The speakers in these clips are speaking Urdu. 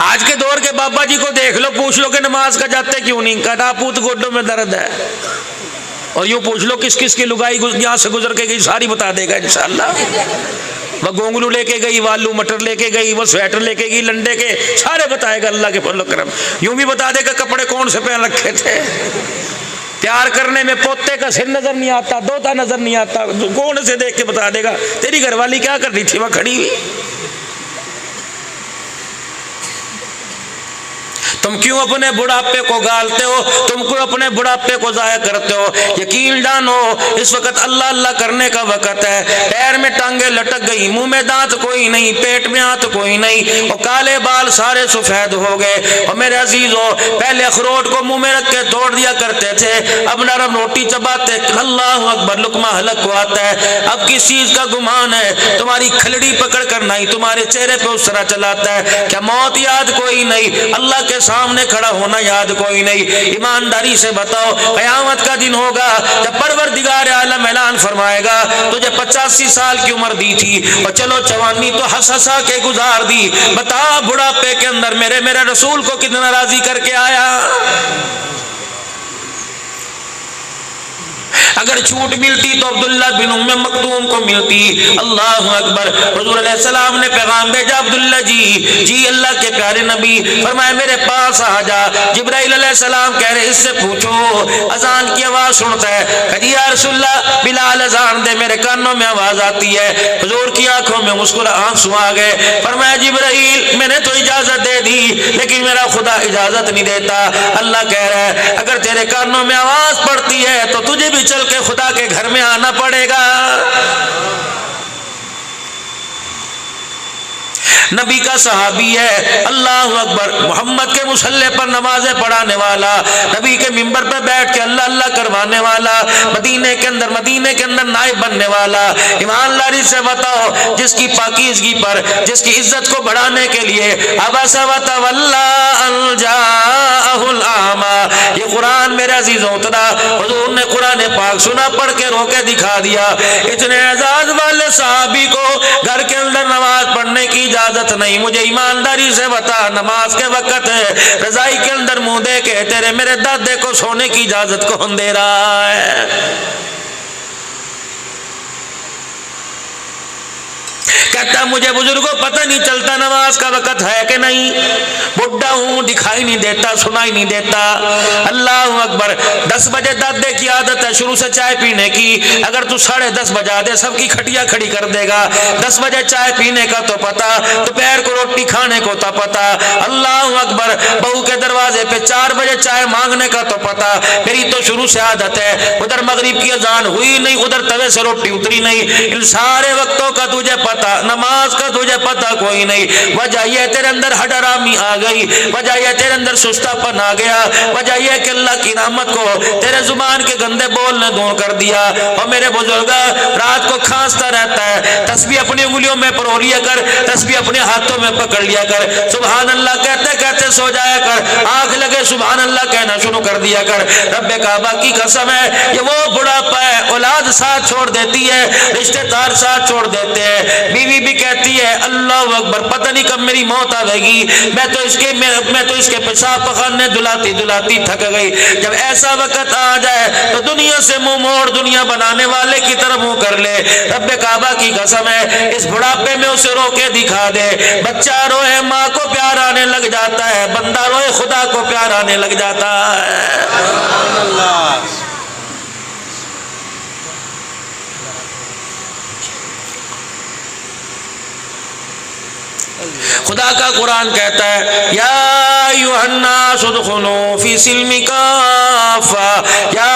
آج کے دور کے بابا جی کو دیکھ لو، پوچھ لو کہ نماز کا جاتے کیوں نہیں، کہا پوت گوڈوں میں درد ہے، اور یوں پوچھ لو کس کس کی لگائی یہاں سے گزر کے گئی، ساری بتا دے گا انشاءاللہ۔ وہ گونگلو لے کے گئی، والو مٹر لے کے گئی، وہ سویٹر لے کے گئی لنڈے کے، سارے بتائے گا اللہ کے فضل و کرم۔ یوں بھی بتا دے گا کپڑے کون سے پہن رکھے تھے۔ پیار کرنے میں پوتے کا سر نظر نہیں آتا، دوتا نظر نہیں آتا، کون سے دیکھ کے بتا دے گا تیری گھر والی کیا کر رہی تھی وہاں کھڑی ہوئی۔ تم کیوں اپنے بڑھاپے کو گالتے ہو، تم کیوں اپنے بڑھاپے کو ضائع کرتے ہو؟ یقین جانو اس وقت اللہ اللہ کرنے کا وقت ہے۔ پیر میں ٹانگیں لٹک گئی، منہ میں دانت کوئی نہیں، پیٹ میں ہاتھ کوئی نہیں، اور کالے بال سارے سفید ہو گئے۔ اور میرے عزیزو، پہلے اخروٹ کو منہ میں رکھ کے توڑ دیا کرتے تھے، اب نرم روٹی چباتے، اللہ اکبر، لقمہ حلق کو آتا ہے۔ اب کس چیز کا گمان ہے؟ تمہاری کھلڑی پکڑ کر نہیں تمہارے چہرے پہ اس طرح چلاتا ہے۔ کیا موت یاد کوئی نہیں؟ اللہ کے سامنے کھڑا ہونا یاد کوئی نہیں؟ ایمانداری سے بتاؤ، قیامت کا دن ہوگا جب پروردگار عالم اعلان فرمائے گا تجھے 85 سال کی عمر دی تھی اور چلو جوانی تو ہنس ہنسا کے گزار دی، بتا بڑھاپے کے اندر میرے رسول کو کتنا راضی کر کے آیا۔ اگر چھوٹ ملتی تو عبداللہ بن ام مکتوم کو ملتی۔ اللہ اکبر۔ حضور علیہ السلام نے پیغام بھیجا، عبداللہ جی اللہ کے پیارے نبی، فرمایا میرے پاس آ جا۔ جبرائیل علیہ السلام کہہ رہے اس سے پوچھو اذان کی آواز سنتا ہے؟ کہ یا رسول اللہ بلال اذان دے، میرے کانوں میں آواز آتی ہے۔ حضور کی آنکھوں میں آنسو آ گئے۔ فرمایا جبرائیل میں نے تو اجازت دے دی لیکن میرا خدا اجازت نہیں دیتا۔ اللہ کہہ رہا ہے اگر تیرے کانوں میں آواز پڑتی ہے تو تجھے بھی چل کے خدا کے گھر میں آنا پڑے گا۔ نبی کا صحابی ہے، اللہ اکبر، محمد کے مصلی پر نمازیں پڑھانے والا، نبی کے منبر پر بیٹھ کے اللہ اللہ کروانے والا، مدینے کے اندر نائب بننے والا۔ ایمانداری سے بتاؤ جس کی پاکیزگی پر، جس کی عزت کو بڑھانے کے لیے عبس وتولی ان جاءہ الاعمی، یہ قرآن میرے عزیزوں اترا، حضور نے قرآن پاک سنا، پڑھ کے رو کے دکھا دیا۔ اتنے اعزاز والے صحابی کو گھر کے اندر نماز پڑھنے کی اجازت نہیں۔ مجھے ایمانداری سے بتا نماز کے وقت ہے، رضائی کے اندر منہ دے کے تیرے میرے دادے کو سونے کی اجازت کون دے رہا ہے؟ کہتا ہے مجھے بزرگوں پتہ نہیں چلتا نماز کا وقت ہے کہ نہیں، بڈھا ہوں، دکھائی نہیں دیتا، سنائی نہیں دیتا۔ اللہ اکبر۔ 10 بجے دادے کی عادت ہے شروع سے چائے پینے کی، اگر تو 10:30 بجا دے سب کی کھٹیاں کھڑی کر دے گا۔ 10 بجے چائے پینے کا تو پتا، دوپہر کو روٹی کھانے کو تو پتا۔ اللہ اکبر۔ بہو کے دروازے پہ 4 بجے چائے مانگنے کا تو پتا، میری تو شروع سے عادت ہے، ادھر مغرب کی اذان ہوئی نہیں، ادھر توے سے روٹی اتری نہیں۔ ان سارے وقتوں کا تجھے پتا، نماز کا تجھے پتا کوئی نہیں۔ وجہ یہ تیرے اندر حڈرامی آ گئی، وجہ یہ تیرے اندر سستا پن آ گیا، وجہ یہ کہ اللہ کی رحمت کو تیرے زبان کے گندے بولنے دور کر دیا۔ اور میرے بزرگا رات کو کھانستا رہتا ہے، تسبیح اپنی انگلیوں میں پرو لیا کر، تسبیح اپنے ہاتھوں میں پکڑ لیا کر، سبحان اللہ کہتے کہتے سو جایا کر، آنکھ لگے سبحان اللہ کہنا شروع کر دیا کر۔ رب کعبہ کی قسم ہے یہ وہ بڑھاپا ہے، اولاد ساتھ چھوڑ دیتی ہے، رشتے دار ساتھ چھوڑ دیتے ہیں، بیوی بھی کہتی ہے اللہ اکبر پتہ نہیں کب میری موت آئے گی، میں تو اس کے پیشاب پخانے دلاتی دلاتی تھک گئی۔ جب ایسا وقت آ جائے تو دنیا سے منہ موڑ، دنیا بنانے والے کی طرف منہ کر لے۔ رب کعبہ کی قسم ہے اس بڑھاپے میں اسے رو کے دکھا دے، بچہ روئے ماں کو پیار آنے لگ جاتا ہے، بندہ روئے خدا کو پیار آنے لگ جاتا ہے۔ خدا کا قرآن کہتا ہے یا ایھا الناس ادخلوا فی السلم کافہ، یا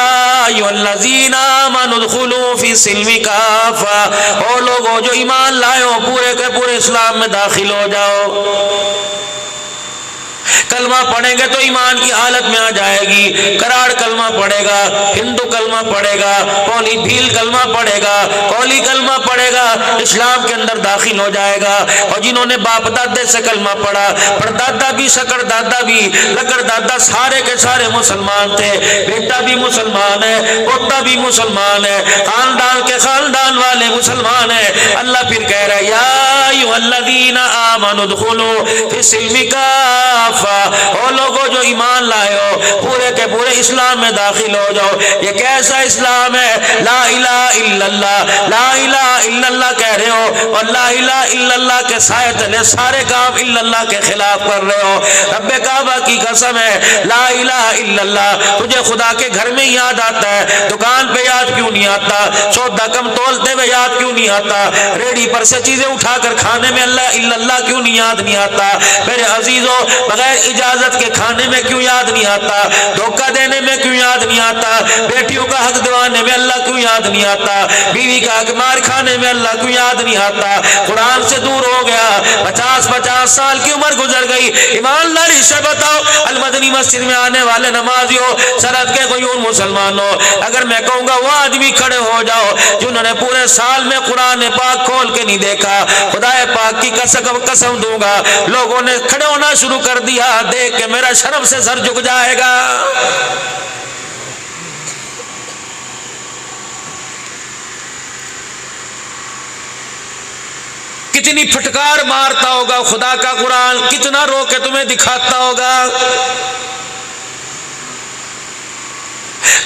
ایھا الذین آمنوا ادخلوا فی السلم کافہ، او لوگو جو ایمان لائے ہو پورے کے پورے اسلام میں داخل ہو جاؤ۔ کلمہ پڑھیں گے تو ایمان کی حالت میں آ جائے گی. کراڑ کلمہ پڑھے گا, ہندو کلمہ پڑھے گا, پولی بھیل کلمہ پڑھے گا, کولی کلمہ پڑھے گا, اسلام کے اندر داخل ہو جائے گا. اور جنہوں نے باپ دادے سے کلمہ پڑھا, پردادا بھی, شکر دادا بھی, لکڑ دادا, سارے کے سارے مسلمان تھے. بیٹا بھی مسلمان ہے, پوتا بھی مسلمان ہے, خاندان کے خاندان والے مسلمان ہیں. اللہ پھر کہہ رہا ہے یا ایھا الذین آمنوا ادخلوا فی السلم کافہ, او لوگوں جو ایمان لائے ہو پورے کے پورے اسلام میں داخل ہو جاؤ. یہ کیسا اسلام ہے؟ لا الہ الا اللہ, لا الہ الا اللہ کہہ رہے ہو اور لا الہ الا اللہ کے سائے تلے سارے کام الا اللہ کے خلاف کر رہے ہو. رب کعبہ کی قسم ہے, لا الہ الا اللہ تجھے خدا کے گھر میں یاد آتا ہے, دکان پہ یاد کیوں نہیں آتا, سودا کم تولتے ہوئے یاد کیوں نہیں آتا, ریڈی پر سے چیزیں اٹھا کر کھانے میں اللہ الا اللہ کیوں نہیں یاد نہیں آتا, میرے عزیزوں بغیر اجازت کے کھانے میں کیوں یاد نہیں آتا, دھوکہ دینے میں کیوں یاد نہیں آتا, بیٹیوں کا حق دوانے میں اللہ کیوں یاد نہیں آتا, بیوی کا حق مار کھانے میں اللہ کیوں یاد نہیں آتا. قرآن سے دور ہو گیا, 50 سال کی عمر گزر گئی. ایمان لاری سے بتاؤ, المدنی مسجد میں آنے والے نمازیوں, سرحد کے غیور مسلمانوں, اگر میں کہوں گا وہ آدمی کھڑے ہو جاؤ جنہوں نے پورے سال میں قرآن پاک کھول کے نہیں دیکھا, خدا پاک کی قسم دوں گا لوگوں نے کھڑے ہونا شروع کر دیا, دیکھ کے میرا شرم سے سر جھک جائے گا. کتنی پھٹکار مارتا ہوگا خدا کا قرآن, کتنا رو کے تمہیں دکھاتا ہوگا.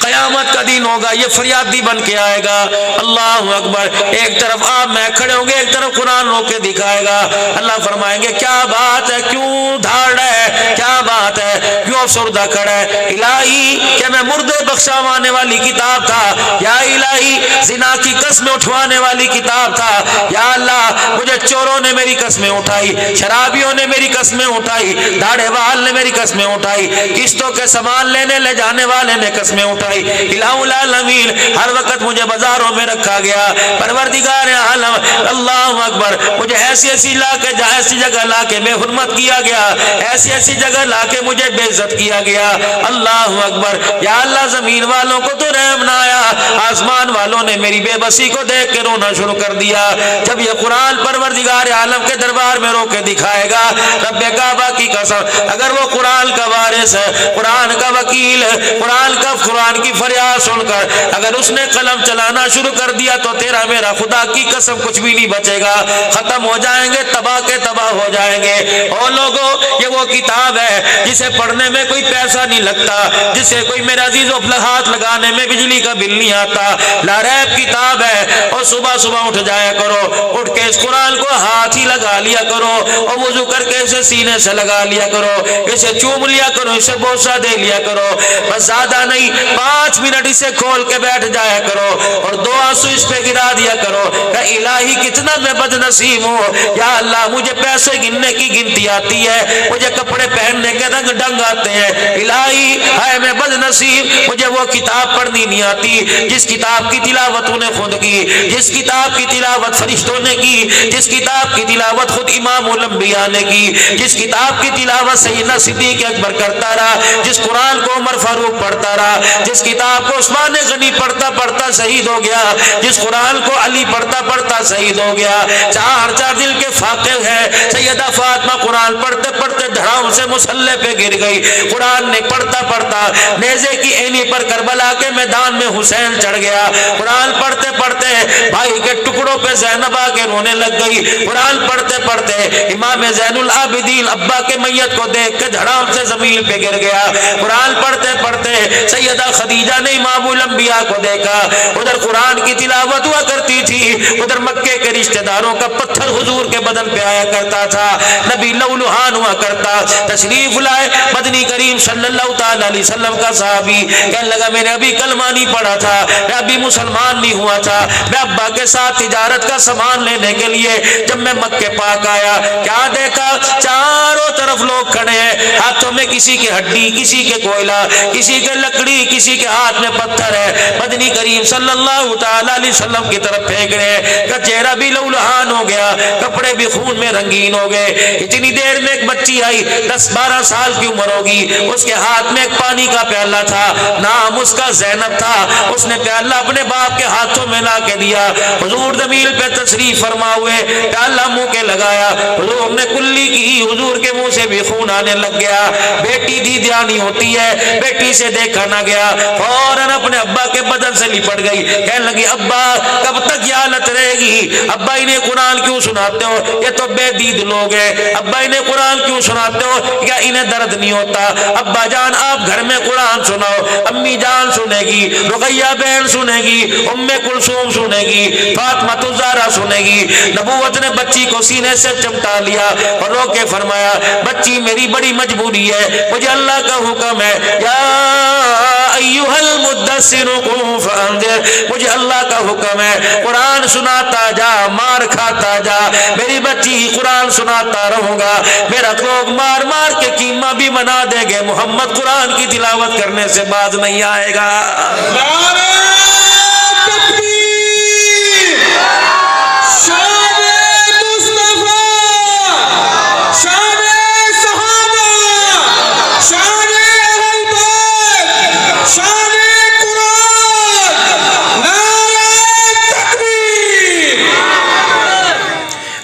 قیامت کا دن ہوگا, یہ فریادی بن کے آئے گا, اللہ اکبر, ایک طرف آپ میں کھڑے ہوں گے, ایک طرف قرآن رو کے دکھائے گا. اللہ فرمائیں گے کیا بات ہے, کیوں دھاڑ ہے, کیا بات ہے, کیوں افسردہ کھڑا ہے. الہی کہ میں مردے بخشاوانے والی کتاب تھا, یا الہی زنا کی قسمیں اٹھوانے والی کتاب تھا, یا اللہ مجھے چوروں نے میری قسمیں اٹھائی, شرابیوں نے میری قسمیں اٹھائی, داڑھے وال نے میری قسمیں اٹھائی, قسطوں کے سامان لینے لے جانے والے نے قسمیں اٹھائی. الہ العالمین ہر وقت مجھے بازاروں میں رکھا گیا, پروردگار عالم اللہ اکبر مجھے ایسی جگہ لا کے بے حرمت کیا گیا, ایسی جگہ لا کے مجھے بے عزت کیا گیا. اللہ اکبر, یا اللہ زمین والوں کو تو رحم نہ آیا, آسمان والوں نے میری بے بسی کو دیکھ کے رونا شروع کر دیا. جب یہ قرآن پروردگار عالم کے دربار میں رو کے دکھائے گا, رب کعبہ کی قسم اگر وہ قرآن کا وارث ہے, قرآن کا وکیل ہے, قرآن کی فریاد سن کر اگر اس نے قلم چلانا شروع کر دیا تو تیرا میرا خدا کی قسم کچھ بھی نہیں بچے گا, ختم ہو جائیں گے, تباہ کے تباہ ہو جائیں گے. اور لوگوں یہ وہ کتاب ہے جسے پڑھنے میں کوئی پیسہ نہیں لگتا, جسے کوئی میرا عزیز ہاتھ لگانے میں بجلی کا بل نہیں آتا, لا ریب کتاب ہے. اور صبح اٹھ جایا کرو, اٹھ کے اس قرآن کو ہاتھ ہی لگا لیا کرو, اور وضو کر کے اسے سینے سے لگا لیا کرو, اسے چوم لیا کرو, اسے بوسہ دے لیا کرو, بس زیادہ نہیں, 5 منٹ اسے کھول کے بیٹھ جایا کرو اور 2 آنسو اس پہ گرا دیا کرو کہ الہی کتنا میں بد نصیب ہوں, یا اللہ مجھے پیسے گننے کی گنتی آتی ہے, مجھے کپڑے پہننے کے رنگ ڈنگ آتے ہیں, الہی ہے میں بد نصیب, مجھے وہ کتاب پڑھنی نہیں آتی جس کتاب کی تلاوت نے خود کی, جس کتاب کی تلاوت فرشتوں نے کی, جس کتاب کی تلاوت خود امام الانبیاء نے کی, جس کتاب کی تلاوت سیدنا صدیق اکبر کرتا رہا, جس قرآن کو عمر فاروق پڑھتا رہا, جس کتاب کو عثمان غنی پڑھتا پڑھتا شہید ہو گیا, جس قرآن کو علی پڑھتا پڑھتا شہید ہو گیا. 4 دل کے فاقے ہیں, سیدہ فاطمہ قرآن پڑھتے پڑھتے دھڑام سے مسلح پہ گر گئی, قرآن نے پڑھتا پڑھتا نیزے کی اینی پر کربلا کے میدان میں حسین چڑھ گیا, قرآن پڑھتے پڑھتے بھائی کے ٹکڑوں پہ زینب آ کے رونے لگ گئی, قرآن پڑھتے پڑھتے امام زین العابدین ابا کے میت کو دیکھ کے دھڑام سے زمین پہ گر گیا, قرآن پڑھتے پڑھتے سیدہ خدیجہ نے امام الانبیاء کو دیکھا, ادھر قرآن کی تلاوت ہوا کرتی تھی, ادھر مکے کے رشتہ داروں کا پتھر حضور کے بدن پہ آیا کرتا تھا, نبی لولوہان ہوا کرتا, تشریف لائے مدنی کریم صلی اللہ تعالی علیہ وسلم کا صحابی, کہنے لگا میں نے ابھی کلمہ نہیں پڑھا تھا, میں ابھی مسلمان نہیں ہوا تھا, میں ابا کے ساتھ تجارت کا سامان لینے کے لیے جب میں مکے پاک آیا, کیا دیکھا چاروں طرف لوگ کھڑے ہیں, ہاتھوں میں کسی کے ہڈی، کسی کے کوئلہ، کسی کے لکڑی، کسی کے ہاتھ میں پتھر ہے، مدنی کریم صلی اللہ تعالی علیہ وسلم کی طرف پھینک رہے کا چہرہ بھی لولہان ہو گیا، کپڑے بھی خون میں رنگین ہو گئے۔ اتنی دیر میں ایک بچی آئی، 10-12 سال کی عمر ہوگی، اس کے ہاتھ میں ایک پانی کا پیالہ تھا، نام اس کا زینب تھا۔ اس نے پیالہ اپنے باپ کے ہاتھوں میں لا کے دیا، حضور زمین پہ تشریف فرما ہوئے، پیالہ منہ کے لگایا، حضور نے کلی کی، حضور کے منہ سے بھی خون آنے لگ گیا۔ بیٹی دی دیانی ہوتی ہے، بیٹی سے دیکھا نہ گیا، فوراً اپنے ابا کے بدن سے لپٹ گئی، کہنے لگی ابا کب تک یہ حالت رہے گی؟ ابا انہیں قرآن کیوں سناتے ہو؟ یہ تو بے دید لوگ ہیں۔ ابا انہیں قرآن کیوں سناتے ہو؟ کیا انہیں درد نہیں ہوتا؟ ابا جان آپ گھر میں قرآن سناؤ، امی جان سنے گی، رقیہ بہن سنے گی، ام کلثوم سنے گی، فاطمہ الزہرا سنے گی۔ نبوت نے بچی کو سینے سے چمٹا لیا اور رو کے فرمایا بچی میری بڑی مجبوری ہے، مجھے اللہ کا حکم ہے، یا ایھا المدثر قم فانذر، مجھے اللہ کا حکم ہے قرآن سناتا جا، مار کھاتا جا۔ میری بچی قرآن سناتا رہوں گا، میرا لوگ مار مار کے قیمہ بھی بنا دیں گے، محمد قرآن کی تلاوت کرنے سے باز نہیں آئے گا۔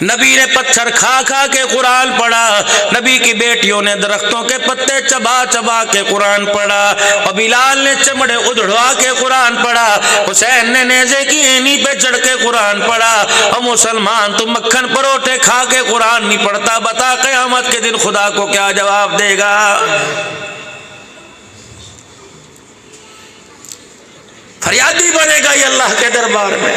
نبی نے پتھر کھا کھا کے قرآن پڑھا، نبی کی بیٹیوں نے درختوں کے پتے چبا چبا کے قرآن پڑھا، اور بلال نے چمڑے ادھڑوا کے قرآن پڑھا، حسین نے نیزے کی اینی پہ چڑھ کے قرآن پڑھا۔ اور مسلمان تو مکھن پروٹے کھا کے قرآن نہیں پڑھتا، بتا قیامت کے دن خدا کو کیا جواب دے گا؟ فریادی بنے گا یہ اللہ کے دربار میں۔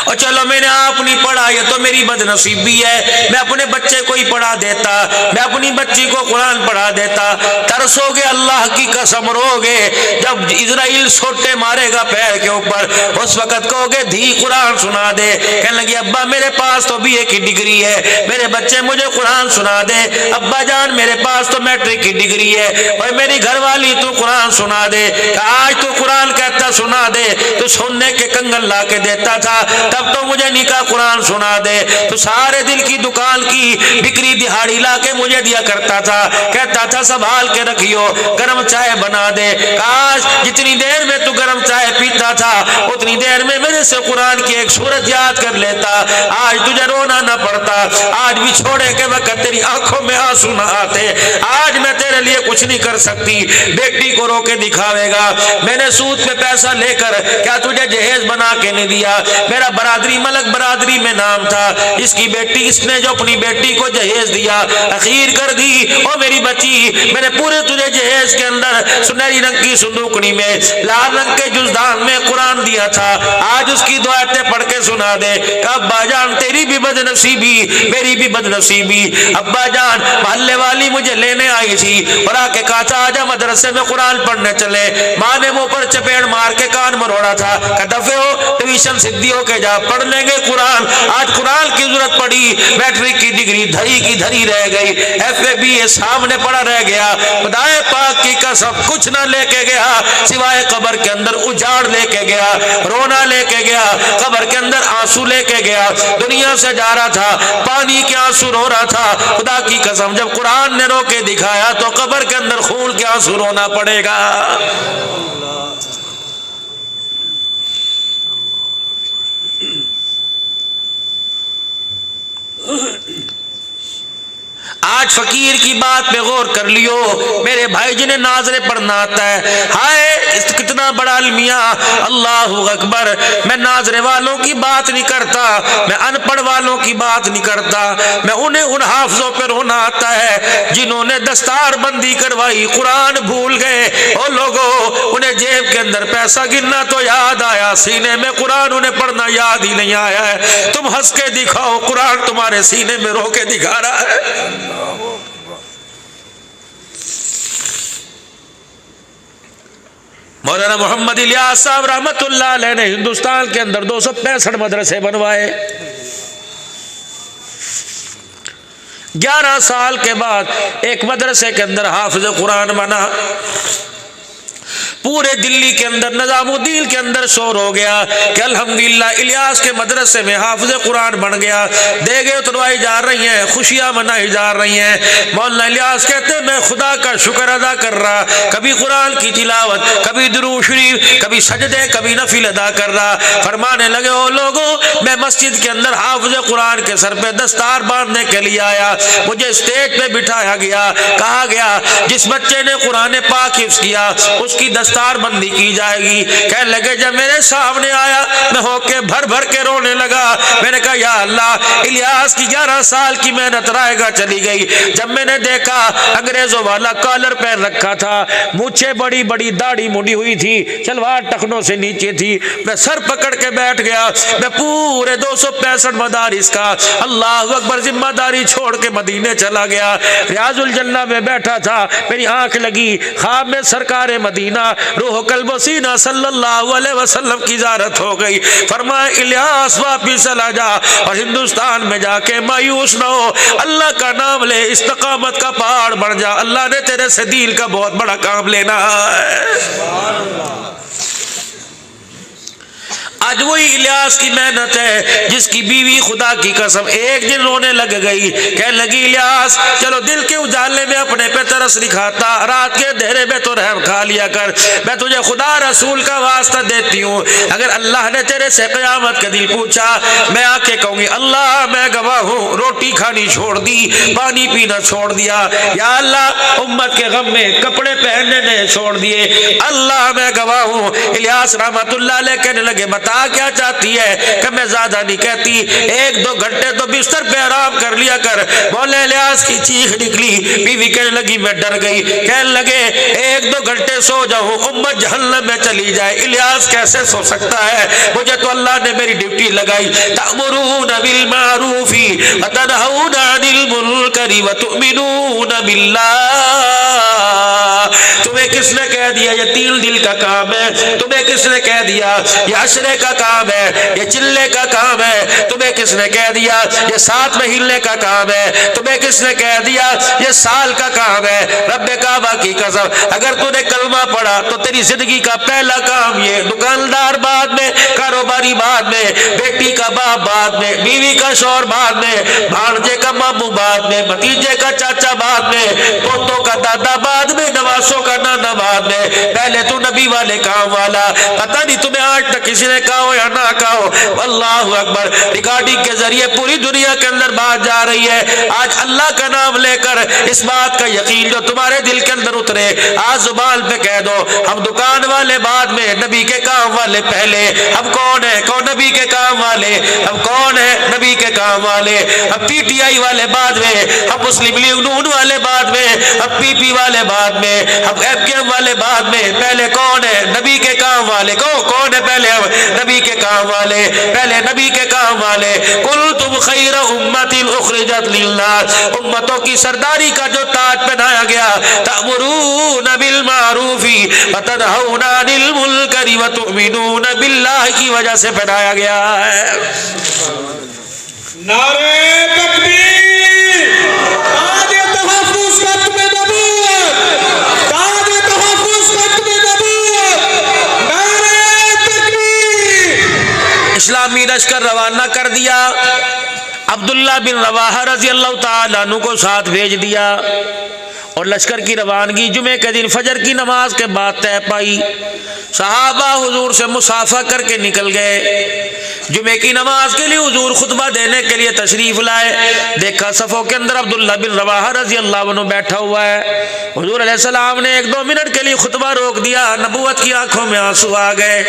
اور چلو میں نے آپ نہیں پڑھا، یہ تو میری بد نصیبی ہے، میں اپنے بچے کو ہی پڑھا دیتا، میں اپنی بچی کو قرآن پڑھا دیتا۔ ترسو گے اللہ کی قسم، رو گے جب اسرائیل سوٹے مارے گا پیر کے اوپر، اس وقت کہو گے دھی قرآن سنا دے۔ کہنے لگی ابا میرے پاس تو BA کی ڈگری ہے، میرے بچے مجھے قرآن سنا دے۔ ابا جان میرے پاس تو میٹرک کی ڈگری ہے، اور میری گھر والی تو قرآن سنا دے۔ آج تو قرآن کہتا سنا دے، تو سننے کے کنگن لا کے دیتا تھا، تب تو مجھے نکاح قرآن سنا دے، تو سارے دل کی دکان کی بکری دہاڑی لا کے مجھے دیا کرتا تھا، کہتا تھا سنبھال کے رکھیو، گرم چائے بنا دے۔ کاش جتنی دیر میں تو گرم چائے پیتا تھا اتنی دیر میں میرے سے قرآن کی ایک سورت یاد کر لیتا، آج تجھے رونا نہ پڑتا، آج بھی چھوڑے کے وقت تیری آنکھوں میں آنسو نہ آتے، آج میں تیرے لیے کچھ نہیں کر سکتی۔ بیٹی کو رو کے دکھاوے گا میں نے سود پہ پیسہ لے کر کیا تجھے جہیز بنا کے نہیں دیا؟ میرا برادری ملک برادری میں نام تھا، اس کی بیٹی، اس نے جو اپنی بیٹی کو جہیز دیا اخیر کر دی۔ او میری بچی میں نے پورے تجھے جہیز کے اندر سنہری رنگ کی صندوقنی میں لال رنگ کے جزدان میں قرآن دیا تھا، آج اس کی دو آیتیں پڑھ کے سنا دے۔ کہ ابا جان تیری بھی بد نصیبی میری بھی بد نصیبی، ابا جان محلے والی مجھے لینے آئی تھی اور آ کے کہا تھا آجا مدرسے میں قرآن پڑھنے چلے، ماں نے منہ پر چپیڑ مار کے کان مروڑا تھا کہ دفعہ ہو ٹیوشن سدھی ہو کے جا پڑھ لیں گے قرآن۔ آج قرآن کی ضرورت پڑی، میٹرک کی ڈگری دھری کی دھری رہ گئی، FA BA سامنے پڑا رہ گیا، خدائے پاک کی قسم کچھ نہ لے کے گیا سوائے قبر کے اندر اجاڑ لے کے گیا، رونا لے کے گیا، قبر کے اندر آنسو لے کے گیا، دنیا سے جا رہا تھا پانی کے آنسو رو رہا تھا۔ خدا کی قسم جب قرآن نے رو کے دکھایا تو قبر کے اندر خون کے آنسو رونا پڑے گا۔ آج فقیر کی بات پہ غور کر لیو میرے بھائی جنہیں ناظرے پڑھنا آتا ہے، ہائے کتنا بڑا المیہ، اللہ اکبر۔ میں ناظرے والوں کی بات نہیں کرتا، میں ان پڑھ والوں کی بات نہیں کرتا، میں انہیں ان حافظوں پہ رونا آتا ہے جنہوں نے دستار بندی کروائی قرآن بھول گئے۔ او لوگو انہیں جیب کے اندر پیسہ گننا تو یاد آیا، سینے میں قرآن انہیں پڑھنا یاد ہی نہیں آیا ہے۔ تم ہنس کے دکھاؤ قرآن تمہارے سینے میں رو کے دکھا رہا ہے۔ مولانا محمد الیاس صاحب رحمت اللہ علیہ نے ہندوستان کے اندر 265 مدرسے بنوائے، 11 سال کے بعد ایک مدرسے کے اندر حافظ قرآن بنا. پورے دلی کے اندر نظام الدین کے اندر شور ہو گیا کہ الحمدللہ الیاس کے مدرسے میں حافظ قرآن بن گیا. دیگے اتروائی جا رہی ہیں, خوشیاں منائی جا رہی ہیں. مولانا الیاس کہتے ہیں میں خدا کا شکر ادا کر رہا, کبھی قرآن کی تلاوت, کبھی درود شریف, کبھی سجدے, کبھی نفل ادا کر رہا. فرمانے لگے او لوگوں, میں مسجد کے اندر حافظ قرآن کے سر پہ دستار باندھنے کے لیے آیا. مجھے اسٹیج پہ بٹھایا گیا, کہا گیا جس بچے نے قرآن پاک حفظ کیا اس کی دستار بندی کی جائے گی. کہنے لگے جب میرے سامنے آیا میں ہو کے بھر بھر کے رونے لگا. میں نے کہا یا اللہ, الیاس کی 11 سال کی محنت رائے گا چلی گئی. جب میں نے دیکھا انگریزوں والا کالر پہن رکھا تھا, مونچھیں بڑی بڑی, داڑھی مڈی ہوئی تھی, شلوار ٹخنوں سے نیچے تھی, میں سر پکڑ کے بیٹھ گیا. میں پورے 265 مدارس کا اللہ اکبر ذمہ داری چھوڑ کے مدینے چلا گیا. ریاض الجنہ میں بیٹھا تھا, میری آنکھ لگی, خواب میں سرکار مدینہ روح قلب و سینہ صلی اللہ علیہ وسلم کی زیارت ہو گئی. فرمایا الیاس واپس چلا جا اور ہندوستان میں جا کے مایوس نہ ہو, اللہ کا نام لے, استقامت کا پہاڑ بن جا, اللہ نے تیرے سے دین کا بہت بڑا کام لینا ہے. آج وہی الیاس کی محنت ہے جس کی بیوی خدا کی قسم ایک دن رونے لگ گئی. کہنے لگی الیاس چلو دل کے اجالے میں اپنے پہ ترس دکھاتا, رات کے اندھیرے میں تو رحم کھا لیا کر. میں تجھے خدا رسول کا واسطہ دیتی ہوں, اگر اللہ نے تیرے سے قیامت کے دن پوچھا میں آ کے کہوں گی اللہ میں گواہ ہوں, روٹی کھانی چھوڑ دی, پانی پینا چھوڑ دیا, یا اللہ امت کے غم میں کپڑے پہننے نے چھوڑ دیے, اللہ میں گواہ ہوں. الیاس رحمت اللہ علیہ کہنے لگے بتا کیا چاہتی ہے؟ کہ میں زیادہ نہیں کہتی, 1-2 گھنٹے تو بستر پہ آرام کر لیا کر. مولا الیاس کی چیخ نکلی, بیوی کہنے لگی میں ڈر گئی. کہنے لگے 1-2 گھنٹے سو جاؤں امت جہنم میں چلی جائے. الیاس کیسے سو سکتا ہے, مجھے تو اللہ نے میری ڈیوٹی لگائی. تأمرون بالمعروف وتنهون عن المنکر وتؤمنون باللہ. تمہیں کس نے کہہ دیا یہ 3 دل کا کام ہے؟ تمہیں کس نے کہہ دیا یہ عشرے کا کام ہے, یہ چلے کا کام ہے؟ تمہیں کس نے کہہ دیا یہ 7 مہینے کا کام ہے؟ تمہیں کس نے کہہ دیا یہ سال کا کام ہے؟ رب کعبہ کی قسم اگر تو نے کلمہ پڑھا تو تیری زندگی کا پہلا کام یہ, دکاندار بعد میں, کاروباری بعد میں, بیٹی کا باپ بعد میں, بیوی کا شوہر بعد میں, بھانجے کا ماموں بعد میں, بھتیجے کا چاچا بعد میں, پوتوں کا دادا بعد میں, نواسوں کا نانا بعد میں, پہلے تو نبی والے کام والا. پتہ نہیں تمہیں آج تک کسی نے کہا ہو یا نہ کہا ہو, اللہ اکبر ریکارڈنگ کے ذریعے پوری دنیا کے اندر بات جا رہی ہے. آج اللہ کا نام لے کر اس بات کا یقین جو تمہارے دل کے اندر اترے, آج زبان پہ کہہ دو ہم دکان والے بعد میں, نبی کے کام والے پہلے. ہم کون ہیں؟ کون نبی کے کام والے. ہم کون ہیں؟ نبی کے کام والے. ہم پی ٹی آئی والے بعد میں, ہم مسلم لیگ نون والے بعد میں, ہم پی پی والے بعد میں, ہم ایف کے ایم والے بعد میں. پہلے کون ہے؟ نبی کے کام والے. کون ہے پہلے؟ ہم نبی کے کام والے, پہلے نبی کے کام والے. کنتم خیر امت اخرجت للناس, امتوں کی سرداری کا جو تاج پہنایا گیا, تأمرون بالمعروف وتنہون عن المنکر وتؤمنون باللہ کی وجہ سے پہنایا گیا ہے. نعرہ تکبیر, تاج تحفظ ختم نبوت, تاج تحفظ ختم نبوت, نعرہ تکبیر. اسلامی لشکر روانہ کر دیا, عبداللہ بن رواحہ رضی اللہ تعالیٰ عنہ کو ساتھ بھیج دیا, اور لشکر کی روانگی جمعے کے دن فجر کی نماز کے بعد طے پائی. صحابہ حضور سے مصافحہ کر کے نکل گئے. جمعے کی نماز کے لیے حضور خطبہ دینے کے لیے تشریف لائے. دیکھا صفوں کے اندر عبداللہ بن رواحہ رضی اللہ عنہ بیٹھا ہوا ہے. حضور علیہ السلام نے 1-2 منٹ کے لیے خطبہ روک دیا, نبوت کی آنکھوں میں آنسو آ گئے.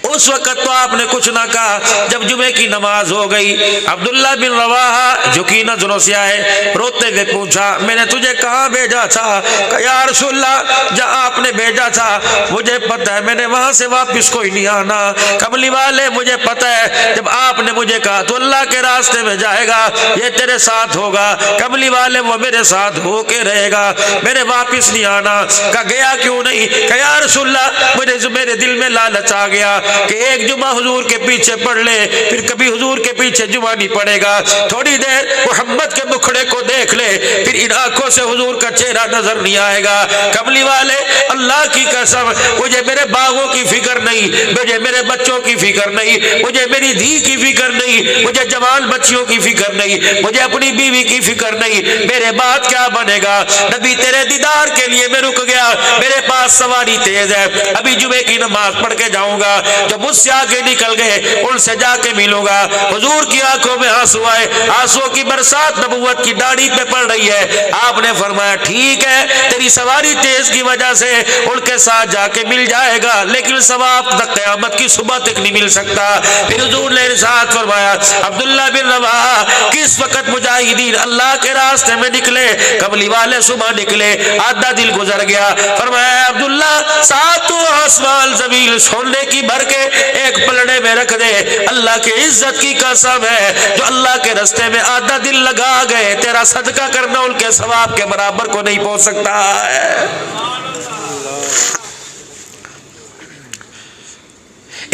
اس وقت تو آپ نے کچھ نہ کہا. جب جمعے کی نماز ہو گئی, عبداللہ بن رواحہ جھکی نظروں سے آئے, روتے ہوئے پوچھا میں نے تجھے کہاں بھیجا تھا؟ کہ یا رسول اللہ جہاں آپ نے بھیجا تھا مجھے پتہ ہے, میں نے وہاں سے واپس کوئی نہیں آنا. کملی والے مجھے پتہ ہے جب آپ نے مجھے کہا تو اللہ کے راستے میں جائے گا, یہ تیرے ساتھ ہوگا. کملی والے وہ میرے ساتھ ہو کے رہے گا, میں نے واپس نہیں آنا. کہ گیا کیوں نہیں؟ کہ یا رسول اللہ مجھے میرے دل میں لالچ آ گیا کہ ایک جمعہ حضور کے پیچھے پڑھ لے پھر کبھی حضور کے پیچھے جمعہ نہیں پڑے گا، تھوڑی دیر محمد کے مکھڑے کو دیکھ لے پھر ان آنکھوں سے حضور کا چہرہ نظر نہیں آئے گا۔ کملی والے اللہ کی قسم مجھے میرے باغوں کی فکر نہیں، مجھے میرے بچوں کی فکر نہیں، مجھے میری دھی کی فکر نہیں، مجھے جوان بچیوں کی فکر نہیں، مجھے اپنی بیوی کی فکر نہیں، میرے بعد کیا بنے گا؟ نبی تیرے دیدار کے لیے میں رک گیا، میرے پاس سواری تیز ہے، ابھی جمعے کی نماز پڑھ کے جاؤں گا، جو مجھ سے آگے نکل گئے ان سے جا کے ملوں گا۔ حضور کی آنکھوں میں آنسو آئے، آنسو کی برسات نبوت کی داڑھی پہ پڑ رہی ہے۔ آپ نے فرمایا ٹھیک ہے تیری سواری تیز کی وجہ سے ان کے ساتھ جا کے مل جائے گا، لیکن ثواب تک قیامت کی صبح تک نہیں مل سکتا۔ پھر حضور نے ارشاد فرمایا عبداللہ بن رواحہ کس وقت مجاہدین اللہ کے راستے میں نکلے؟ کملی والے صبح نکلے، آدھا دل گزر گیا، فرمایا عبداللہ ساتوں آسمان زمین سونے کی بھر کے ایک پلڑے میں رکھ دے، اللہ کی عزت کی قسم ہے جو اللہ کے راستے میں آدھا دل لگا گئے تیرا صدقہ کرنا ان کے ثواب کے برابر کو نہیں پہنچ سکتا ہے۔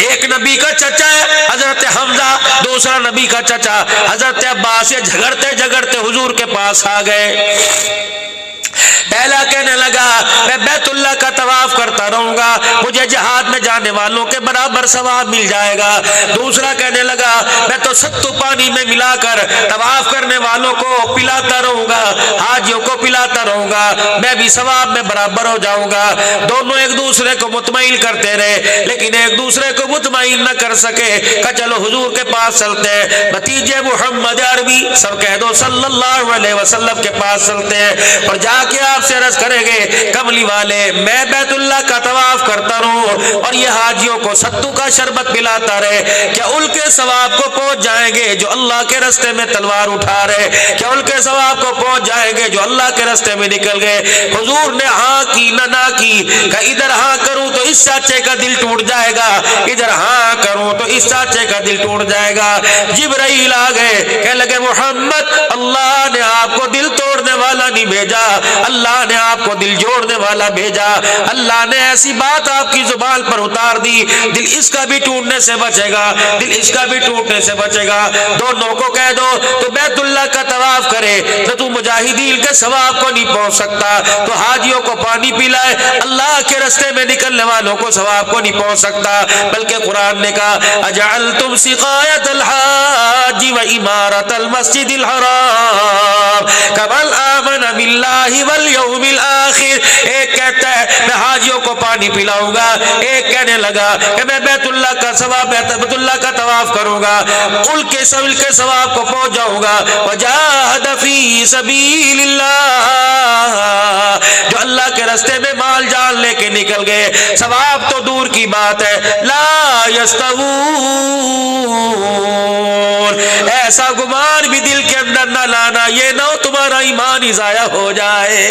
ایک نبی کا چچا ہے حضرت حمزہ، دوسرا نبی کا چچا حضرت عباس، یہ جھگڑتے جھگڑتے حضور کے پاس آ گئے۔ پہلا کہنے لگا میں بیت اللہ کا طواف کرتا رہوں گا، مجھے جہاد میں جانے والوں کے برابر ثواب مل جائے گا۔ دوسرا کہنے لگا میں تو ستو پانی میں ملا کر طواف کرنے والوں کو پلاتا رہوں گا، حاجیوں کو پلاتا رہوں گا، میں بھی ثواب میں برابر ہو جاؤں گا۔ دونوں ایک دوسرے کو مطمئن کرتے رہے لیکن ایک دوسرے کو مطمئن نہ کر سکے کہ چلو حضور کے پاس چلتے ہیں، بھتیجے محمد عربی سب کہہ دو صلی اللہ علیہ وسلم کے پاس چلتے ہیں اور جا کے آپ سے عرض کریں گے کملی والے میں بیت اللہ کا طواف کرتا رہوں اور یہ حاجیوں کو ستو کا شربت پلاتا رہے، کیا ان کے ثواب کو پہنچ جائیں گے جو اللہ کے راستے میں تلوار اٹھا رہے؟ کیا ان کے ثواب کو پہنچ جائیں گے جو اللہ کے راستے میں نکل گئے؟ حضور نے ہاں کی نہ کی، کہ ادھر ہاں کروں تو اس چاچے کا دل ٹوٹ جائے گا، ادھر ہاں کروں تو اس چاچے کا دل ٹوٹ جائے گا۔ جبرائیل آ گئے، کہنے لگے محمد اللہ نے آپ کو دل توڑنے والا نہیں بھیجا، اللہ نے آپ کو دل جوڑنے والا بھیجا، اللہ نے ایسی بات آپ کی زبان پر اتار دی دل اس کا بھی ٹوٹنے سے بچے گا، دل اس کا بھی ٹوٹنے سے بچے گا۔ دونوں کو کہہ دو تو بیت اللہ کا طواف کرے تو تو مجاہدین کے ثواب کو نہیں پہنچ سکتا، تو حاجیوں کو پانی پلائے اللہ کے راستے میں نکلنے والوں کو ثواب کو نہیں پہنچ سکتا۔ بلکہ قرآن نے کہا اجعلتم سقایت الحاج و امارت المسجد الحرام کمن آمن باللہ والیوم الآخر۔ ایک کہتا ہے میں حاجیوں کو پانی پلاؤں گا، ایک کہنے لگا کہ میں بیت اللہ کا ثواب بیت اللہ کا طواف کروں گا، ان کے ثواب کو پہنچ جاؤں گا۔ وجاہد فی سبیل اللہ، جو اللہ کے راستے میں مال جان لے کے نکل گئے، ثواب تو دور کی بات ہے لا یستوون، ایسا گمان بھی دل کے اندر نہ لانا یہ نہ ہو تمہارا ایمان ہی ضائع ہو جائے۔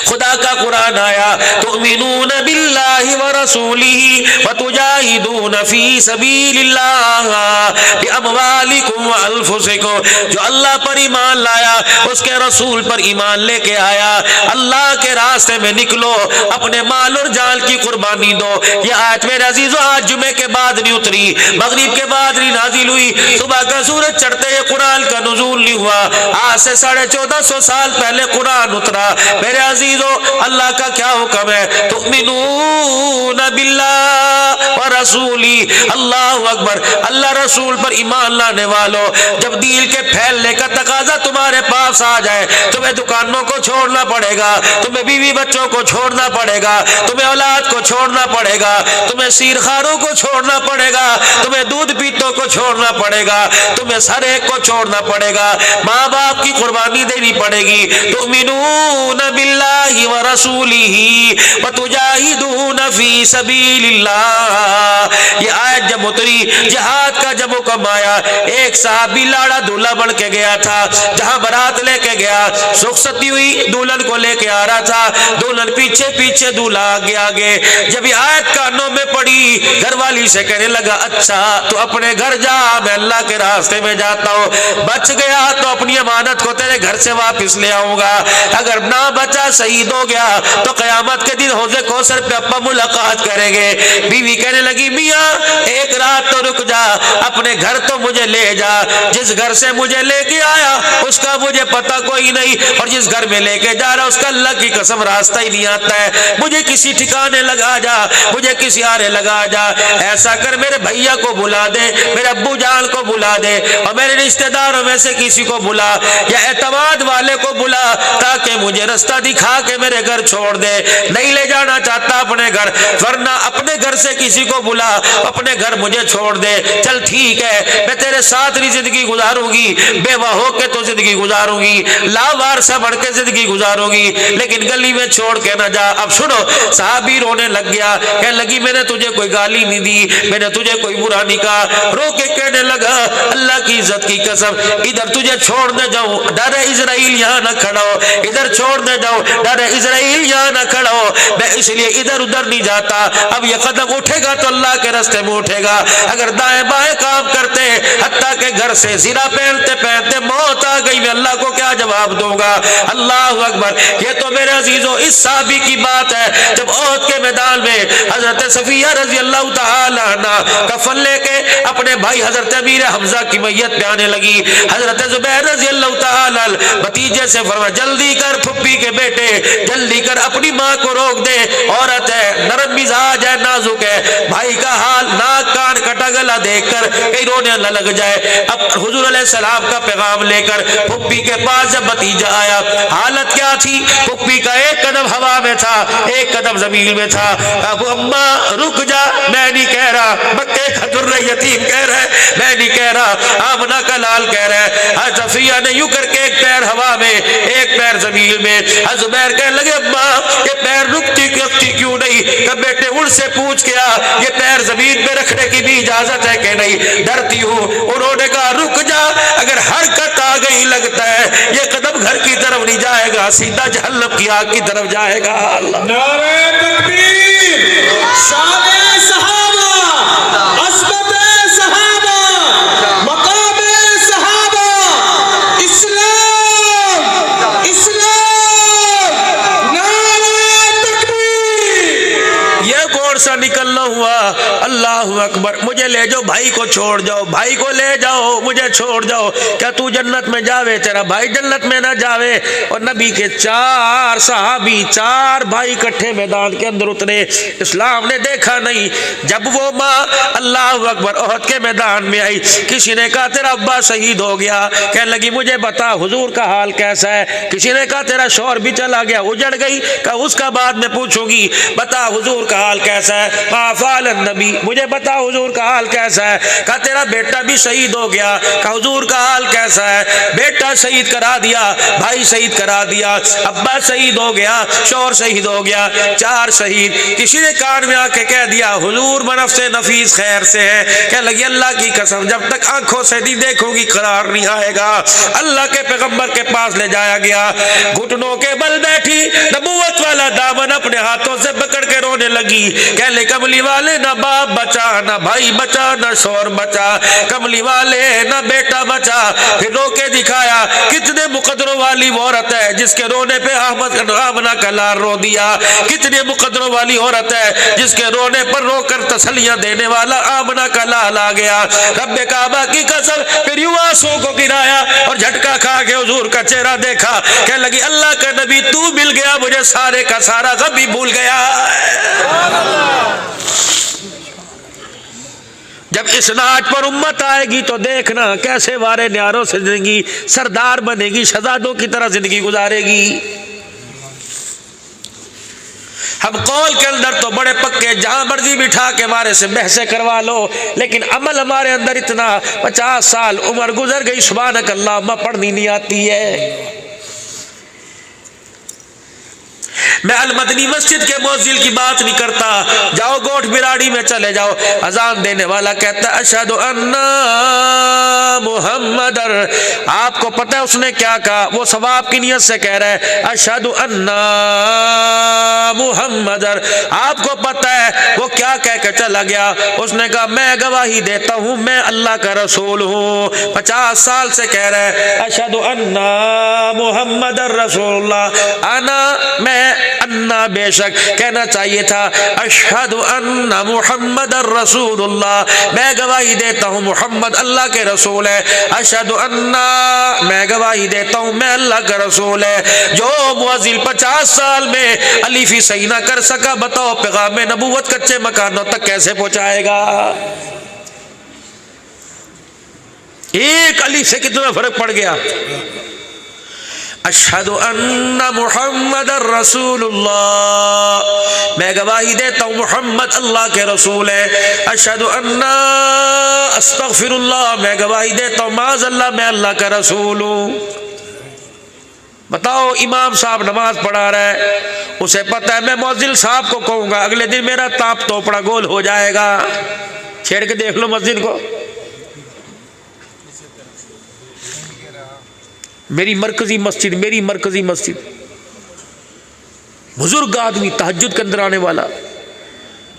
خدا کا قرآن آیا تؤمنون باللہ ورسولہ وتجاہدون فی سبیل اللہ باموالکم وانفسکم، جو اللہ پر ایمان لایا اس کے رسول پر ایمان لے کے آیا، اللہ کے راستے میں نکلو، اپنے مال اور جان کی قربانی دو۔ یہ آیت میرے عزیزو آج جمعے کے بعد نہیں اتری، مغرب کے بعد نہیں نازل ہوئی، صبح کا سورج چڑھتے یہ قرآن کا نزول نہیں ہوا، آج سے 1450 سال پہلے قرآن اترا۔ میرے عزیزو اللہ کا کیا حکم ہے تؤمنون باللہ ورسولی، اللہ اکبر، اللہ رسول پر ایمان لانے والوں، جب دین کے پھیلنے کا تقاضا تمہارے پاس آ جائے تمہیں دکانوں کو چھوڑنا پڑے گا، تمہیں بیوی بچوں کو چھوڑنا پڑے گا، تمہیں اولاد کو چھوڑنا پڑے گا، تمہیں سیرخاروں کو چھوڑنا پڑے گا، تمہیں دودھ پیتوں کو چھوڑنا پڑے گا، تمہیں سر ایک کو چھوڑنا پڑے گا، ماں باپ کی قربانی دینی پڑے گی۔ تؤمنون باللہ ورسولہ وتجاہدون فی سبیل اللہ، یہ آیت جب اتری جہاد کا جب حکم آیا، ایک صحابی لاڑا دولہا بن کے گیا تھا، جہاں برات لے کے گیا، رخصتی ہوئی دلہن کو لے کے آ رہا تھا، دلہن پیچھے پیچھے دولہا آگے آگے، جب یہ آیت کانوں میں پڑی گھر والی سے کہنے لگا اچھا تو اپنے گھر جا، میں اللہ کے راستے میں جاتا ہوں، بچ گیا تو اپنی امانت کو تیرے گھر سے واپس لے آؤں گا، اگر نہ بچا صحیح شہید ہو گیا تو قیامت کے دن حوض کوثر پہ ابا ملاقات کریں گے. بیوی کہنے لگی میاں ایک رات تو رک جا, اپنے گھر تو مجھے لے جا, جس گھر سے مجھے لے کے آیا اس کا مجھے پتہ کوئی نہیں, اور جس گھر میں لے کے جا رہا اس کا اللہ کی قسم راستہ ہی نہیں آتا ہے, مجھے کسی ٹھکانے لگا جا, مجھے کسی آرے لگا جا. ایسا کر میرے بھیا کو بلا دے, میرے ابو جان کو بلا دے, اور میرے رشتہ داروں میں سے کسی کو بلا یا اعتماد والے کو بلا تاکہ مجھے رستہ دکھا کے میرے گھر چھوڑ دے. نہیں لے جانا چاہتا اپنے گھر, ورنہ اپنے گھر سے کسی کو بلا, اپنے گھر مجھے چھوڑ دے. چل ٹھیک ہے میں تیرے ساتھ نہیں زندگی گزاروں گی, بیوہ ہو کے تو زندگی گزاروں گی, لاوارثہ بڑھ کے زندگی گزاروں گی, لیکن گلی میں چھوڑ کے نہ جا. اب سنو, صحابی رونے لگ گیا, کہنے لگی میں نے تجھے کوئی گالی نہیں دی, میں نے تجھے کوئی برا نہیں کہا. رو کے کہنے لگا اللہ کی عزت کی قسم ادھر تجھے چھوڑ دے جاؤں, ڈر اسرائیل یہاں نہ کھڑا ہو, ادھر چھوڑ دے جاؤں, ڈر اسرائیل یہاں نہ کھڑا ہو, میں اس لیے ادھر ادھر نہیں جاتا. اب یہ قدم اٹھے گا تو اللہ کے راستے میں اٹھے گا, اگر دائیں بائیں کام کرتے حتیٰ کہ گھر سے زرہ پہنتے پہنتے موت آ گئی, میں اللہ کو کیا جواب دوں گا. اللہ اکبر. یہ تو میرے عزیزوں اس صحابی کی بات ہے جب احد کے میدان میں حضرت صفیہ رضی اللہ تعالی عنہ کفن لے کے اپنے بھائی حضرت امیر حمزہ کی میت پہ آنے لگی. حضرت زبیر رضی اللہ تعالی بھتیجے سے فرمایا جلدی کر پھپھی کے بیٹے, جلدی کر اپنی ماں کو روک دے, عورت ہے, نرم مزاج ہے, نازک ہے, بھائی کا حال ناک کان کٹا گلا دیکھ کر کہیں رونے نہ لگ جائے. اب حضور علیہ السلام کا پیغام لے کر پھپھی کے پاس جب بھتیجا آیا, حالت کیا تھی, پھپھی کا ایک قدم ہوا میں تھا, ایک قدم زمین میں تھا. اب اماں رک جا, میں نہیں کہہ رہا, مکے کا در یتیم کہہ رہا ہے, میں نہیں کہہ رہا, آمنہ کا لال کہہ رہا ہے. صفیہ نے یوں کر کے ایک پیر ہوا میں ایک پیر زمین میں. زبیر کہنے لگے اماں یہ پیر رکتی کیوں نہیں, کہ بیٹے ان سے پوچھ کیا یہ پیر زمین پہ رکھنے کی بھی اجازت ہے کہ نہیں, ڈرتی ہوں. انہوں نے کہا رک جا, اگر حرکت آ گئی لگتا ہے یہ قدم گھر کی طرف نہیں جائے گا, سیدھا جہنم کی آگ کی طرف جائے گا. اللہ نعرہ تکبیر, شان صحابہ, عظمت صحابہ, مقام صحابہ, اسلام, اسلام, نعرہ تکبیر. یہ کون سا نکلنا ہوا, اللہ اکبر. مجھے لے جاؤ, بھائی کو چھوڑ جاؤ, بھائی کو لے جاؤ, مجھے چھوڑ جاؤ. کیا تو جنت میں جاوے, تیرا بھائی جنت میں نہ جاوے. اور نبی کے 4 صحابی 4 بھائی کٹھے میدان کے اندر اترے, اسلام نے دیکھا نہیں. جب وہ ماں اللہ اکبر احد کے میدان میں آئی, کسی نے کہا تیرا ابا شہید ہو گیا, کہنے لگی مجھے بتا حضور کا حال کیسا ہے. کسی نے کہا تیرا شوہر بھی چلا گیا, اجڑ گئی, کہا اس کا بعد میں پوچھوں گی, بتا حضور کا حال کیسا ہے. فعل النبی, مجھے بتا حضور کا حال کیسا ہے. کہا تیرا بیٹا بھی شہید ہو گیا, کہا حضور کا حال کیسا ہے. بیٹا شہید کرا دیا, بھائی شہید کرا دیا, ابا شہید ہو گیا, شوہر شہید ہو گیا, 4 شہید. کسی نے کان میں آ کے کہہ دیا حضور بنفس نفیس خیر سے ہے. کہنے لگی اللہ کی قسم جب تک آنکھوں سے نہیں دیکھوں گی قرار نہیں آئے گا. اللہ کے پیغمبر کے پاس لے جایا گیا, گھٹنوں کے بل بیٹھی, نبوت والا دامن اپنے ہاتھوں سے پکڑ کے رونے لگی. کہنے کملی والے نہ باپ بچا, نہ بھائی بچا, نہ شوہر بچا, کملی والے نہ بیٹا بچا. پھر رو کے دکھایا کتنے مقدروں والی عورت ہے جس کے رونے پہ آمنہ کا لال رو دیا, کتنے مقدروں والی عورت ہے جس کے رونے پر رو کر تسلیاں دینے والا آمنہ کا لال آ گیا. رب کعبہ کی قسم پھر یوں آنسوں کو گرایا اور جھٹکا کھا کے حضور کا چہرہ دیکھا. کہنے لگی اللہ کا نبی تو مل گیا, مجھے سارے کا سارا غم بھی بھول گیا. جب اس ناج پر امت آئے گی تو دیکھنا کیسے وارے نیاروں سے زندگی سردار بنے گی, شہزادوں کی طرح زندگی گزارے گی. ہم قول کے اندر تو بڑے پکے, جہاں مرضی بٹھا کے ہمارے سے بحثیں کروا لو, لیکن عمل ہمارے اندر اتنا 50 سال عمر گزر گئی, سبحانک اللہم پڑھنی نہیں آتی ہے. میں المدنی مسجد کے مؤذن کی بات نہیں کرتا, جاؤ گوٹھ براڑی میں چلے جاؤ, اذان دینے والا کہتا ہے اشہد ان محمد، آپ کو پتہ ہے اس نے کیا کہا؟ وہ ثواب کی نیت سے کہہ رہا ہے اشہد ان محمد، آپ کو پتہ ہے وہ کیا کہہ کے چلا گیا؟ اس نے کہا میں گواہی دیتا ہوں میں اللہ کا رسول ہوں۔ 50 سال سے کہہ رہا ہے اشہد ان محمد رسول اللہ، انا میں، انا بے شک، کہنا چاہیے تھا اشہد ان محمد رسول اللہ، میں گواہی دیتا ہوں محمد اللہ کے رسول ہے، اشہد ان، میں گواہی دیتا ہوں میں اللہ کا رسول ہے۔ جو مؤذن 50 سال میں الفی صحیح نہ کر سکا، بتاؤ پیغام نبوت کچے مکانوں تک کیسے پہنچائے گا؟ ایک الف سے کتنا فرق پڑ گیا۔ اشہد ان محمد الرسول اللہ، میں گواہی دیتا ہوں محمد اللہ کے رسول ہے، اشہد ان استغفر اللہ، میں گواہی دیتا ہوں معاذ اللہ میں اللہ کا رسول ہوں۔ بتاؤ امام صاحب نماز پڑھا رہا ہے، اسے پتہ ہے میں مؤذن صاحب کو کہوں گا اگلے دن میرا تاپ توپڑا گول ہو جائے گا، چھیڑ کے دیکھ لو مسجد کو۔ میری مرکزی مسجد، بزرگ آدمی تہجد کے اندر آنے والا،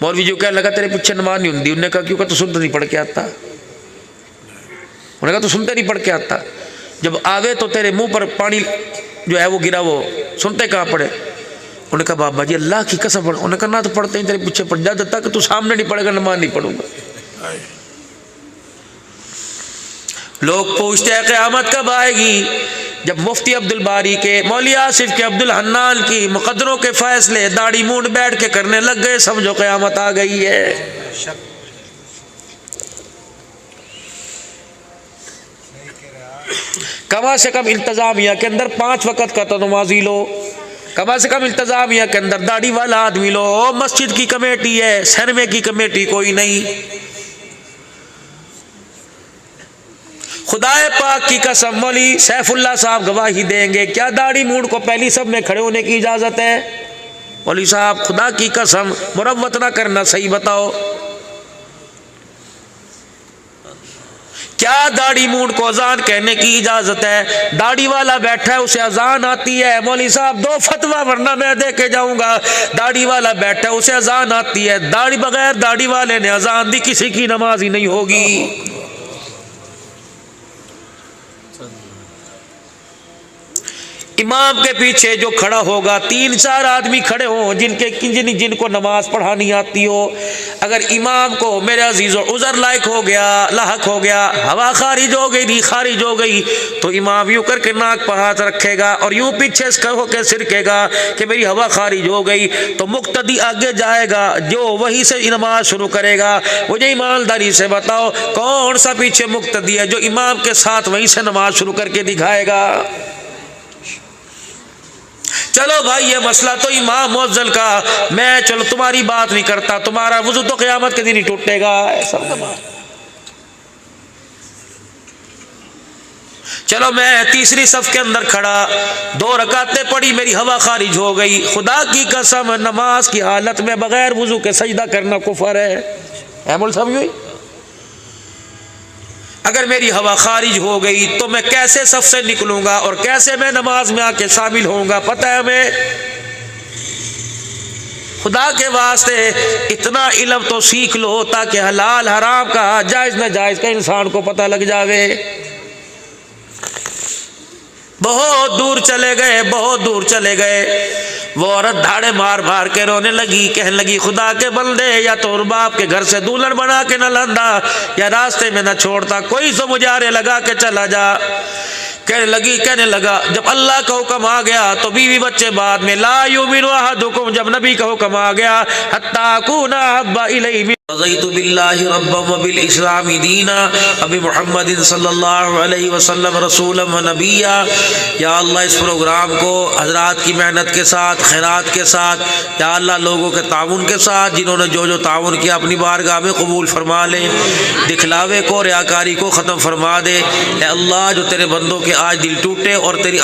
مولوی جو کہنے لگا تیرے پیچھے نماز نہیں ہوندی، انہوں نے کہا کیوں؟ کہ تو سنتے نہیں پڑھ کے آتا، انہوں نے کہا تو سنتے نہیں پڑھ کے آتا، جب آوے تو تیرے منہ پر پانی جو ہے وہ گرا، وہ سنتے کہاں پڑھے؟ انہوں نے کہا بابا جی اللہ کی قسم پڑھ، انہوں نے کہا نہ تو پڑھتے ہیں تیرے پیچھے پڑھ، جب تک تو سامنے نہیں پڑھے گا نماز نہیں پڑھوں گا۔ لوگ پوچھتے ہیں قیامت کب آئے گی؟ جب مفتی عبد الباری کے، مولی آصف کے، عبد الحنان کی مقدروں کے فیصلے داڑھی مونڈ بیٹھ کے کرنے لگ گئے، سمجھو قیامت آ گئی ہے۔ کم سے کم انتظامیہ کے اندر 5 وقت کا تو نمازی لو، کم سے کم انتظامیہ کے اندر داڑھی والا آدمی لو، مسجد کی کمیٹی ہے، سینمے کی کمیٹی کوئی نہیں۔ خدا پاک کی قسم مولی سیف اللہ صاحب گواہی دیں گے، کیا داڑھی مونڈ کو پہلی سب میں کھڑے ہونے کی اجازت ہے؟ مولی صاحب خدا کی قسم مروت نہ کرنا، صحیح بتاؤ کیا داڑھی مونڈ کو اذان کہنے کی اجازت ہے؟ داڑھی والا بیٹھا ہے اسے اذان آتی ہے، مولوی صاحب 2 فتویٰ ورنہ میں دے کے جاؤں گا، داڑھی والا بیٹھا ہے اسے اذان آتی ہے، داڑھی بغیر داڑھی والے نے اذان دی، کسی کی نماز ہی نہیں ہوگی۔ امام کے پیچھے جو کھڑا ہوگا 3-4 آدمی کھڑے ہوں جن کو نماز پڑھانی آتی ہو، اگر امام کو میرے عزیزو عذر لائق ہو گیا، لاحق ہو گیا، ہوا خارج ہو گئی، خارج ہو گئی، تو امام یوں کر کے ناک پر ہاتھ رکھے گا اور یوں پیچھے سے ہو کے سرکے گا کہ میری ہوا خارج ہو گئی، تو مقتدی آگے جائے گا جو وہی سے نماز شروع کرے گا۔ مجھے ایمانداری سے بتاؤ کون سا پیچھے مقتدی ہے جو امام کے ساتھ وہیں سے نماز شروع کر کے دکھائے گا؟ چلو بھائی یہ مسئلہ تو امام مؤذن کا، میں چلو تمہاری بات نہیں کرتا، تمہارا وضو تو قیامت کے دن ہی ٹوٹے گا، ایسا چلو میں تیسری صف کے اندر کھڑا، 2 رکعتیں پڑھی، میری ہوا خارج ہو گئی، خدا کی قسم نماز کی حالت میں بغیر وضو کے سجدہ کرنا کفر ہے، احمد سمجھوئی؟ اگر میری ہوا خارج ہو گئی تو میں کیسے صف سے نکلوں گا اور کیسے میں نماز میں آ کے شامل ہوں گا؟ پتہ ہے ہمیں؟ خدا کے واسطے اتنا علم تو سیکھ لو تاکہ حلال حرام کا، جائز ناجائز کا انسان کو پتہ لگ جاوے۔ بہت دور چلے گئے، وہ عورت دھاڑے مار مار کے رونے لگی، کہنے لگی خدا کے بندے یا تو باپ کے گھر سے دولہن بنا کے نہ لاندا یا راستے میں نہ چھوڑتا، کوئی تو مجھے آرے لگا کے چلا جا۔ کہنے لگا جب اللہ کا حکم آ گیا تو بیوی بچے بعد میں، لا یؤمن احدکم، جب نبی کا حکم آ گیا، حتی اکون احب الیہ رضیت باللہ ربا وبالاسلام دینا وبمحمد صلی اللہ علیہ وسلم رسولا ونبیا۔ یا اللہ اس پروگرام کو حضرات کی محنت کے ساتھ، خیرات کے ساتھ، یا اللہ لوگوں کے تعاون کے ساتھ جنہوں نے جو تعاون کیا اپنی بارگاہ میں قبول فرما لے، دکھلاوے کو، ریاکاری کو ختم فرما دے۔ اے اللہ جو تیرے بندوں کے آج دل ٹوٹے اور تیری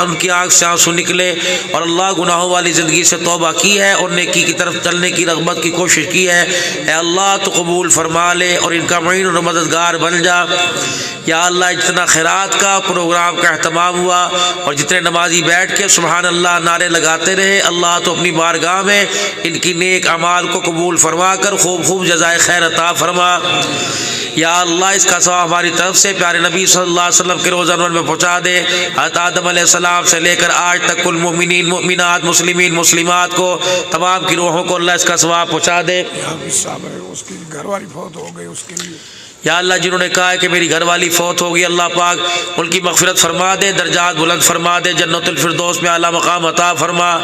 ان کی آنکھ سے آنسو نکلے اور اللہ گناہوں والی زندگی سے توبہ کی ہے اور نیکی کی طرف چلنے کی رغبت کی کوشش کی ہے، اے اللہ تو قبول فرما لے اور ان کا معین اور مددگار بن جا۔ یا اللہ جتنا خیرات کا پروگرام کا اہتمام ہوا اور جتنے نمازی بیٹھ کے سبحان اللہ نعرے لگاتے رہے، اللہ تو اپنی بارگاہ میں ان کی نیک اعمال کو قبول فرما کر خوب خوب جزائے خیر عطا فرما۔ یا اللہ اس کا ثواب ہماری طرف سے پیارے نبی صلی اللہ علیہ وسلم کے روزہ انور میں پہنچا دے۔ حضرت آدم علیہ السلام سے لے کر آج تک کل مومنین مومنات مسلمین مسلمات کو تمام کی روحوں کو اللہ اس کا ثواب پہنچا دے۔ اس کی گھر والی فوت ہو گئی، اس کے لیے یا اللہ جنہوں نے کہا ہے کہ میری گھر والی فوت ہوگی، اللہ پاک ان کی مغفرت فرما دے، درجات بلند فرما دے، جنت الفردوس میں اعلیٰ مقام عطا فرما۔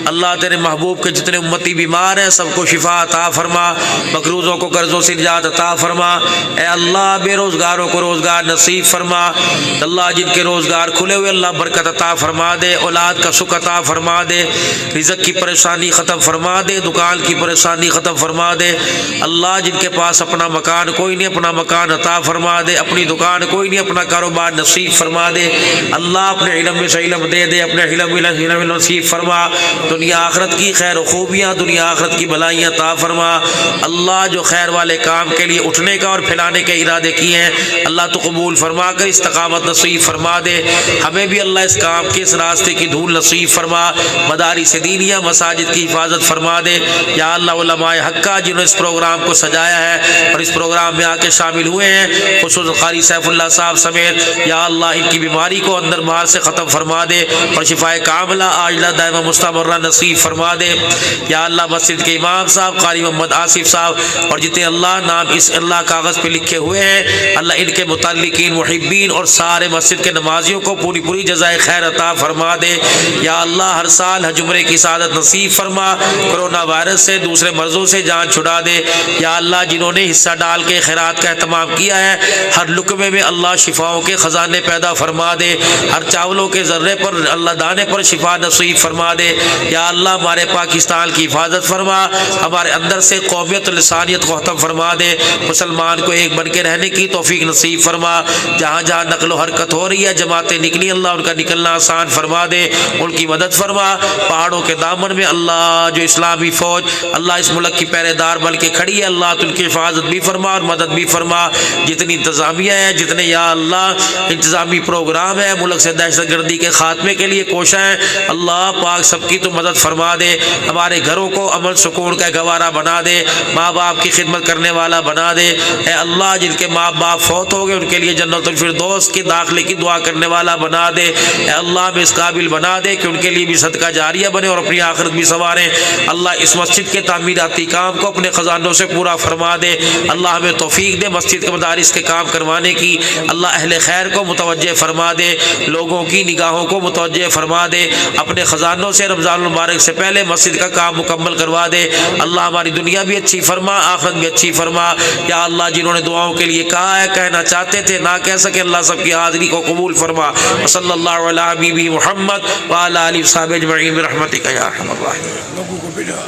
اللہ تیرے محبوب کے جتنے امتی بیمار ہیں سب کو شفا عطا فرما، مقروضوں کو قرضوں سے نجات عطا فرما۔ اے اللہ بے روزگاروں کو روزگار نصیب فرما، اللہ جن کے روزگار کھلے ہوئے اللہ برکت عطا فرما دے، اولاد کا سکھ عطا فرما دے، رزق کی پریشانی ختم فرما دے، دکان کی پریشانی ختم فرما دے۔ اللہ جن کے پاس اپنا مکان کوئی نہیں اپنا مکان عطا فرما دے، اپنی دکان کوئی نہیں اپنا کاروبار نصیب فرما دے۔ اللہ اپنے علم میں سے علم دے دے، اپنے علم نصیب فرما، دنیا آخرت کی خیر و خوبیاں دنیا آخرت کی بھلائیاں عطا فرما۔ اللہ جو خیر والے کام کے لیے اٹھنے کا اور پھیلانے کے ارادے کیے ہیں اللہ تو قبول فرما کر استقامت نصیب فرما دے، ہمیں بھی اللہ اس کام کے اس راستے کی دھول نصیب فرما، مدارس دینیہ مساجد کی حفاظت فرما دے۔ یا اللہ علماء حقہ جنہوں نے اس پروگرام کو سجایا ہے اور اس پروگرام میں آ کے شامل ہوئے ہیں، خصوصاً قاری سیف اللہ صاحب سمیت، یا اللہ ان کی بیماری کو اندر باہر سے ختم فرما دے اور شفائے کاملہ عاجلہ دائمہ مستمرہ نصیب فرما دے۔ یا اللہ مسجد کے امام صاحب قاری محمد آصف صاحب اور جتنے اللہ نام اس اللہ کاغذ پہ لکھے ہوئے ہیں اللہ ان کے متعلقین محبین اور سارے مسجد کے نمازیوں کو پوری پوری جزائے خیر عطا فرما دے۔ یا اللہ ہر سال حج عمرے کی سعادت نصیب فرما، کرونا وائرس سے دوسرے مرضوں سے جان چھڑا دے۔ یا اللہ جنہوں نے حصہ ڈال کے خیرات کا اہتمام کیا ہے ہر لقمے میں اللہ شفاؤں کے خزانے پیدا فرما دے، ہر چاولوں کے ذرے پر اللہ دانے پر شفا نصیب فرما دے۔ یا اللہ ہمارے پاکستان کی حفاظت فرما، ہمارے اندر سے قومیت لسانیت کو ختم فرما دے، مسلمان کو ایک بن کے رہنے کی توفیق نصیب فرما۔ جہاں جہاں نقل و حرکت ہو رہی ہے جماعتیں نکلی اللہ ان کا نکلنا آسان فرما دے، ان کی مدد فرما۔ پہاڑوں کے دامن میں اللہ جو اسلامی فوج اللہ اس ملک کی پہرے دار بن کے کھڑی ہے اللہ تو ان کی حفاظت بھی فرما اور مدد بھی فرما۔ جتنی انتظامیہ ہے جتنے یا اللہ انتظامی پروگرام ہے ملک سے دہشت گردی کے خاتمے کے لیے کوشاں ہیں اللہ پاک سب کی تو مدد فرما دے، ہمارے گھروں کو امن سکون کا گوارا بنا دے، ماں باپ کی خدمت کرنے والا بنا دے۔ اے اللہ جن کے ماں باپ فوت ہو گئے ان کے لیے جنت الفردوس کے داخلے کی دعا کرنے والا بنا دے۔ اے اللہ ہمیں اس قابل بنا دے کہ ان کے لیے بھی صدقہ جاریہ بنے اور اپنی آخرت بھی سنواریں۔ اللہ اس مسجد کے تعمیراتی کام کو اپنے خزانوں سے پورا فرما دے، اللہ ہمیں توفیق دے مسجد کے مدارس کے کام کروانے کی، اللہ اہل خیر کو متوجہ فرما دے، لوگوں کی نگاہوں کو متوجہ فرما دے، اپنے خزانوں سے رمضان المبارک سے پہلے مسجد کا کام مکمل کروا دے۔ اللہ ہماری دنیا بھی اچھی فرما آخرت بھی اچھی فرما۔ یا اللہ جنہوں نے دعاؤں کے لیے کہا ہے کہنا چاہتے تھے نہ کہہ سکے اللہ سب کی حاضری کو قبول فرما۔ صلی اللہ علیہ حبیبہ محمد وعلی آلہ وصحبہ اجمعین برحمتک یا ارحم الراحمین۔